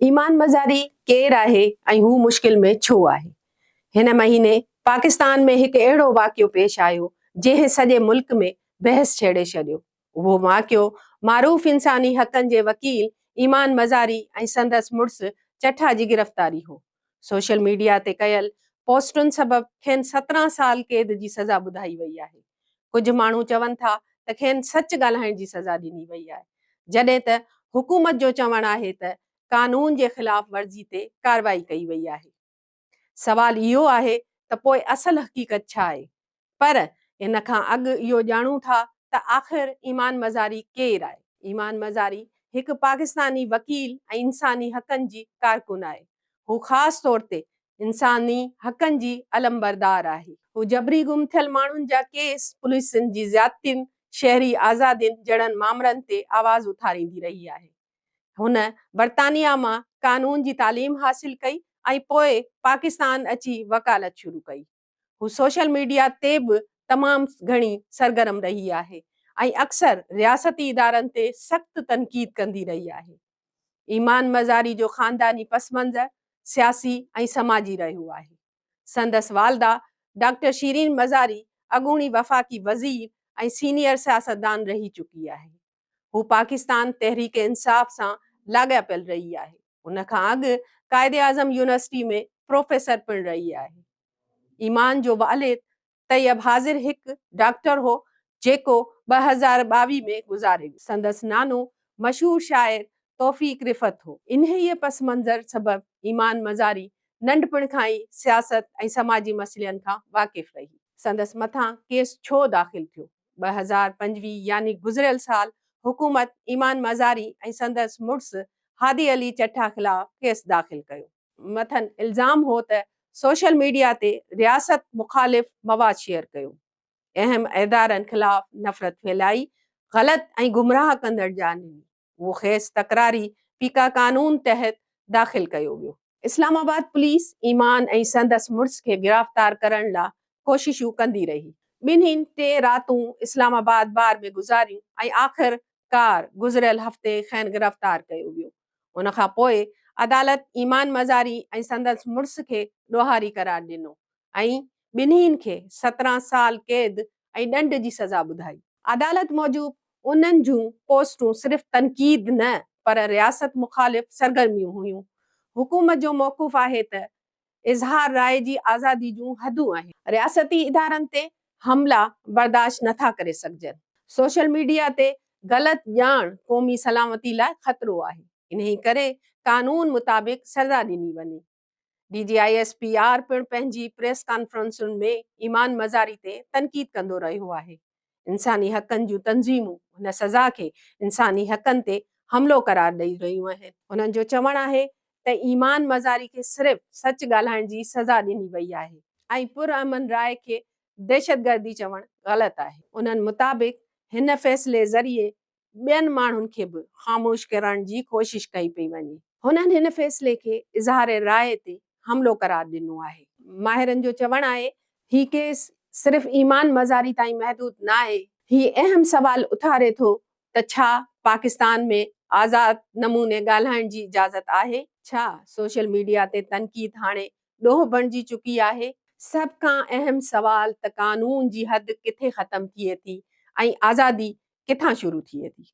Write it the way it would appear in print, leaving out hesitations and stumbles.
ईमान मज़ारी केरु आहे ऐं हू मुश्किल में छो आहे? हिन महीने पाकिस्तान में हिकु अहिड़ो वाक़ियो पेश आयो जंहिं सॼे मुल्क में बहस छेड़े छॾियो। उहो वाक़ियो मारूफ़ इंसानी हक़नि जे वकील ईमान मज़ारी ऐं संदसि मुड़ुसु चठा जी गिरफ़्तारी हो। सोशल मीडिया ते कयल पोस्टुनि सबबि खेनि 17 साल क़ैद जी सज़ा ॿुधाई वई आहे। कुझु माण्हू चवनि था त खेनि सच ॻाल्हाइण जी सज़ा ॾिनी वई आहे, जॾहिं त हुकूमत जो चवणु आहे त कानून जे ख़िलाफ़ वर्ज़ी ते कार्रवाई कई वई आहे। सवाल इहो आहे त पोइ असल हक़ीक़त छा आहे? पर इन खां अॻु इहो ॼाणूं था त आख़िर ईमान मज़ारी केरु आहे? ईमान मज़ारी हिकु पाकिस्तानी वकील ऐं इंसानी हक़नि जी कारकुन आहे। हू ख़ासि तौर ते इंसानी हक़नि जी अलमबरदार आहे। हू जबरी गुम थियल माण्हुनि जा केस, पुलिसनि जी ज़्यादतियुनि, शहरी आज़ादियुनि जहिड़नि मामलनि ते आवाज़ उथारींदी रही आहे। हुन बर्तानिया मां कानून जी तालीम हासिल कई ऐं पोइ पाकिस्तान अची वकालत शुरू कई। हू सोशल मीडिया ते बि तमामु घणी सरगर्म रही आहे ऐं अक्सर रियासती इदारनि ते सख़्तु तनक़ीद कंदी रही आहे। ईमान मज़ारी जो ख़ानदानी पस मंज़र सियासी ऐं समाजी रहियो आहे। संदसि वालदा डॉक्टर शीरीन मज़ारी अॻूणी वफ़ाक़ी वज़ीर ऐं सीनियर सियासतदान रही चुकी आहे। हू पाकिस्तान तहरीक इंसाफ़ सां लाॻापियल रही आहे। उन खां अॻु क़ाइदे आज़म यूनिवर्सिटी में प्रोफेसर पिणु रही आहे। ईमान जो वालिद तैयब हाज़िर हिकु डॉक्टर हो जेको 2022 में गुज़ारे वियो। संदसि नानो मशहूर शाइर तौफ़ीक़ रिफ़त हो। इन्हीअ पस मंज़र सबबि ईमान मज़ारी नंढपण खां ई सियासत ऐं समाजी मसइलनि खां वाक़िफ़ रही। संदसि मथां केस छो दाख़िल थियो? 2025 यानी गुज़िरियल साल हुकूमत ईमान मज़ारी ऐं संदसि मुड़ुसु हादी अली चठा ख़िलाफ़ केस दाख़िल कयो। मथनि इल्ज़ाम हो त सोशल मीडिया ते रियासत मुख़ालिफ़ मवाद शेयर कयो, अहम इदारनि ख़िलाफ़ नफ़रत फैलाई, ग़लति ऐं गुमराह कंदड़ ॼाण ॾिनी। उहो खेसि तकरारी पीका कानून तहत दाख़िल कयो वियो। इस्लामाबाद पुलिस ईमान ऐं संदसि मुड़ुसु खे गिरफ़्तार करण लाइ कोशिशूं कंदी रही। ॿिन्हिनि 3 रातूं इस्लामाबाद बार में गुज़ारियूं ऐं आख़िरकार गुज़िरियल हफ़्ते खेनि गिरफ़्तार कयो वियो। उन खां पोइ अदालत ईमान मज़ारी ऐं संदसि मुड़ुसु खे ॾोहारी करार ॾिनो ऐं ॿिन्हिनि खे 17 साल क़ैद ऐं ॾंड जी सज़ा ॿुधाई। अदालत मूजिबि उन्हनि जूं पोस्टूं सिर्फ़ तनक़ीद न पर रियासत मुख़ालिफ़ सरगर्मियूं हुयूं। हुकूमत जो मौक़िफ़ आहे त इज़हार राय जी आज़ादी जूं हदूं आहिनि। रियासती इदारनि ते हमला बर्दाश्त नथा करे सघजनि। सोशल मीडिया ते ग़लति ॼाण क़ौमी सलामती लाइ ख़तरो आहे। इन्ही करे कानून मुताबिक़ सज़ा ॾिनी वञे। DGISPR पिणु पंहिंजी प्रेस कॉन्फ्रेंसुनि में ईमान मज़ारी ते तनक़ीद कंदो रहियो आहे। इंसानी हक़नि जूं तंज़ीमूं हुन सज़ा खे इंसानी हक़नि ते हमिलो करार ॾेई रहियूं आहिनि। उन्हनि जो चवणु आहे त ईमान मज़ारी खे सिर्फ़ सच ॻाल्हाइण जी सज़ा ॾिनी वई आहे ऐं पुरअमन राय खे दहशतगर्दी चवणु ग़लति आहे। उन्हनि मुताबिक़ हिन फ़ैसिले ज़रिए ॿियनि माण्हुनि खे बि ख़ामोश करण जी कोशिश कई पई वञे। हुननि हिन फ़ैसिले खे इज़हार राय ते हमिलो करार ॾिनो आहे। माहिरनि जो चवणु आहे ही केस सिर्फ़ ईमान मज़ारी ताईं महदूद न आहे। ही अहम सवाल उथारे थो त छा पाकिस्तान में आज़ाद नमूने ॻाल्हाइण जी इजाज़त आहे? छा सोशल मीडिया ते तनक़ीद हाणे ॾोह बणिजी चुकी आहे? सभ खां अहम सवाल त कानून जी हद किथे ख़तम थिए थी ऐं आज़ादी किथां शुरू थिए थी?